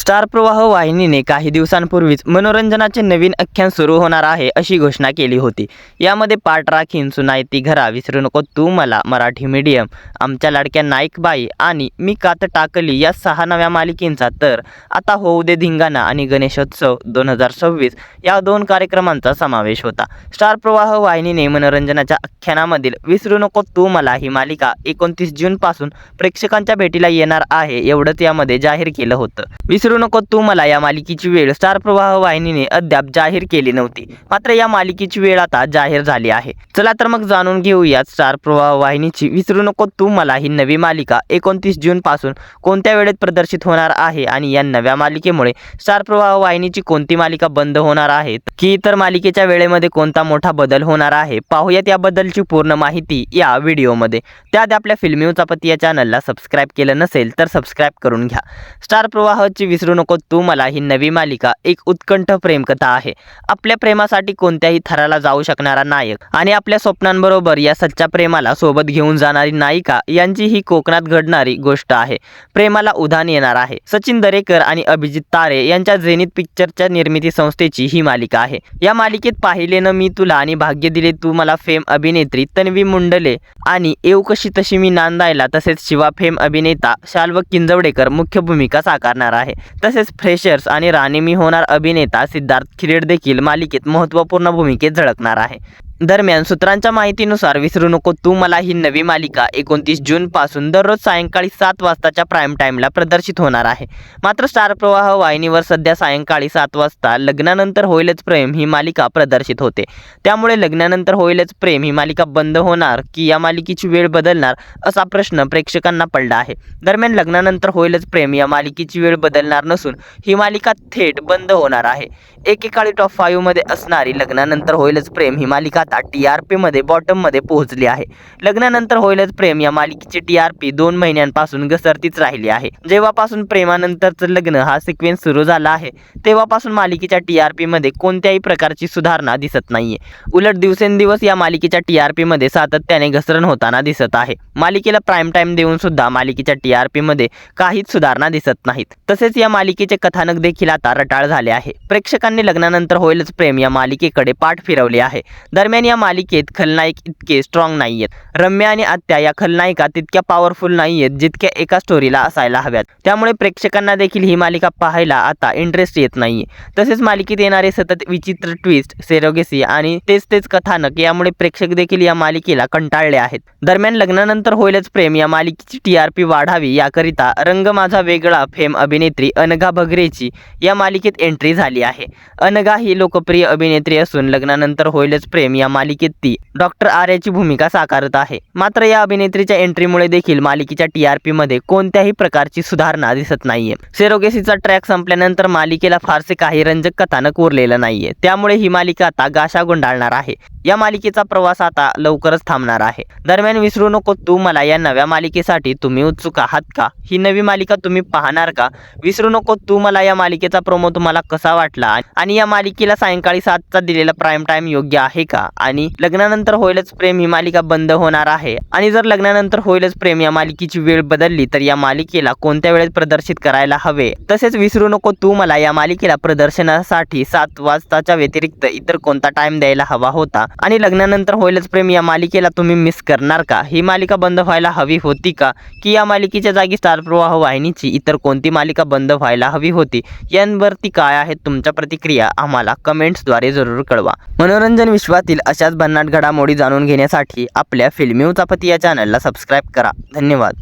Star प्रवाह वाहिनीने काही दिवसांपूर्वीच मनोरंजनाचे नवीन आख्यान सुरू होणार आहे अशी घोषणा केली होती। यामध्ये पाठ राखीन, सुनायती घरा, विसरू नको तू मला, मराठी मीडियम, आमच्या लाडक्या नाईकबाई आणि मी कात टाकली या 6 नव्या मालिकेंचा, तर आता होऊ दे धिंगाणा आणि गणेशोत्सव 2026 या 2 कार्यक्रमांचा समावेश होता। स्टार प्रवाह वाहिनीने मनोरंजनाच्या आख्यानामधील विसरू नको तू मला ही मालिका 29 जून पासून प्रेक्षकांच्या भेटीला येणार आहे एवढंच यामध्ये जाहीर केलं होतं। विसरू नको तू मला या मालिकेची वेळ स्टार प्रवाह वाहिनीने अद्याप जाहीर केली नव्हती, मात्र या मालिकेची वेळ आता जाहीर झाली आहे। चला तर मग जाणून घेऊयात स्टार प्रवाह वाहिनीची विसरू नको तू मला ही नवी मालिका 29 जून पासून कोणत्या वेळेत प्रदर्शित होणार आहे आणि या नव्या मालिकेमुळे स्टार प्रवाह वाहिनीची कोणती मालिका बंद होणार आहे की इतर मालिकेच्या वेळेमध्ये कोणता मोठा बदल होणार आहे, पाहूयात याबद्दलची पूर्ण माहिती या व्हिडिओमध्ये। त्यात आपल्या फिल्मी उचापती या चॅनलला सबस्क्राईब केलं नसेल तर सबस्क्राईब करून घ्या। स्टार प्रवाहची विसरू नको तू मला ही नवी मालिका एक उत्कंठ प्रेमकथा आहे। आपल्या प्रेमासाठी कोणत्याही थराला जाऊ शकणारा नायक आणि आपल्या स्वप्नांबरोबर या सच्च्या प्रेमाला सोबत घेऊन जाणारी नायिका यांची ही कोकणात घडणारी गोष्ट आहे। प्रेमाला उधाण येणार आहे। सचिन दरेकर आणि अभिजित तारे यांच्या झेनिथ पिक्चरच्या निर्मिती संस्थेची ही मालिका आहे। या मालिकेत पाहिले न मी तुला आणि भाग्य दिले तू मला फेम अभिनेत्री तन्वी मुंडले आणि येऊ कशी तशी मी नांदायला तसेच शिवा फेम अभिनेता शाल्व किंजवडेकर मुख्य भूमिका साकारणार आहे। तसेच फ्रेशर्स आणि राणी मी होणार अभिनेता सिद्धार्थ खिरेड देखील मालिकेत महत्त्वपूर्ण भूमिकेत झळकणार आहे। दरम्यान सूत्रांच्या माहितीनुसार विसरू नको तू मला ही नवी मालिका 29 जून पासून दररोज सायंकाळी 7 वाजताच्या प्राईम टाईमला प्रदर्शित होणार आहे। मात्र स्टार प्रवाह वाहिनीवर सध्या सायंकाळी 7 वाजता लग्नानंतर होईलच प्रेम ही मालिका प्रदर्शित होते। त्यामुळे लग्नानंतर होईलच प्रेम ही मालिका बंद होणार की या मालिकेची वेळ बदलणार असा प्रश्न प्रेक्षकांना पडला आहे। दरम्यान लग्नानंतर होईलच प्रेम या मालिकेची वेळ बदलणार नसून ही मालिका थेट बंद होणार आहे। एकेकाळी टॉप 5 मध्ये असणारी लग्नानंतर होईलच प्रेम ही मालिका आता TRP मध्ये बॉटम मध्ये पोहोचली आहे। लग्नानंतर होईलच प्रेम या मालिकेची TRP 2 महिन्यांपासून घसरतीच राहिली आहे। जेव्हापासून प्रेमानंतरचं लग्न हा सिक्वेन्स सुरू झाला आहे तेव्हापासून मालिकेच्या TRP मध्ये कोणत्याही प्रकारची सुधारणा दिसत नाहीये। उलट दिवसेंदिवस या मालिकेच्या TRP मध्ये सातत्याने घसरण होताना दिसत आहे। मालिकेला प्राईम टाइम देऊन सुद्धा मालिकेच्या TRP मध्ये काहीच सुधारणा दिसत नाहीत। तसेच या मालिकेचे कथानक देखील आता रटाळ झाले आहे। प्रेक्षकांनी लग्नानंतर होईलच प्रेम या मालिकेकडे पाठ फिरवले आहे। दरम्यान या मालिकेत खलनायक इतके स्ट्रॉंग नाहीयेत। रम्या आणि आत्या या खलनायिका तितक्या पॉवरफुल नाहीयेत जितक्या एका स्टोरीला असायला हव्यात। त्यामुळे प्रेक्षकांना देखील ही मालिका पाहायला आता इंटरेस्ट येत नाहीये। तसेच मालिकेत येणारे सतत विचित्र ट्विस्ट, सेरोगेसी आणि तेच कथानक यामुळे प्रेक्षक देखील या मालिकेला कंटाळले आहेत। दरम्यान लग्नानंतर होईलच प्रेम या मालिकेची TRP वाढावी याकरिता रंग माझा वेगळा फेम अभिनेत्री अनघा भगरेची या मालिकेत एंट्री झाली आहे। अनघा ही लोकप्रिय अभिनेत्री असून लग्नानंतर होईलच प्रेम या मालिकेत ती डॉक्टर आर्याची भूमिका साकारत आहे। मात्र या अभिनेत्रीच्या एंट्रीमुळे देखील मालिकेच्या TRP मध्ये कोणत्याही प्रकारची सुधारणा दिसत नाहीये। सेरोगेसीचा ट्रॅक संपल्यानंतर मालिकेला फारसे काही रंजक कथानक उरलेलं नाहीये। त्यामुळे ही मालिका आता गाशा गुंडाळणार आहे। या मालिकेचा प्रवास आता लवकरच थांबणार आहे। दरम्यान विसरू नको तू मला या नव्या मालिकेसाठी तुम्ही उत्सुक आहात का? ही नवी मालिका तुम्ही पाहणार का? विसरू नको तू मला या मालिकेचा प्रोमो तुम्हाला कसा वाटला आणि या मालिकेला सायंकाळी 7चा दिलेला प्राईम टाइम योग्य आहे का? आणि लग्नानंतर होईलच प्रेम ही मालिका बंद होणार आहे आणि जर लग्नानंतर होईलच प्रेम या मालिकेची वेळ बदलली तर या मालिकेला कोणत्या वेळेत प्रदर्शित करायला हवे? तसेच विसरू नको तू मला या मालिकेला प्रदर्शनासाठी 7 वाजताच्या व्यतिरिक्त इतर कोणता टाइम द्यायला हवा होता? आणि लग्नानंतर होईलच प्रेम या मालिकेला तुम्ही मिस करणार का? ही मालिका बंद व्हायला हवी होती का की या मालिकेच्या जागी स्टार प्रवाह वाहिनीची इतर कोणती मालिका बंद व्हायला हवी होती? यांवरती काय आहेत तुमच्या प्रतिक्रिया आम्हाला कमेंट्सद्वारे जरूर कळवा। मनोरंजन विश्वातील अशाच भन्नाट घडामोडी जाणून घेण्यासाठी आपल्या फिल्मी उचापती या चॅनलला सबस्क्राईब करा। धन्यवाद।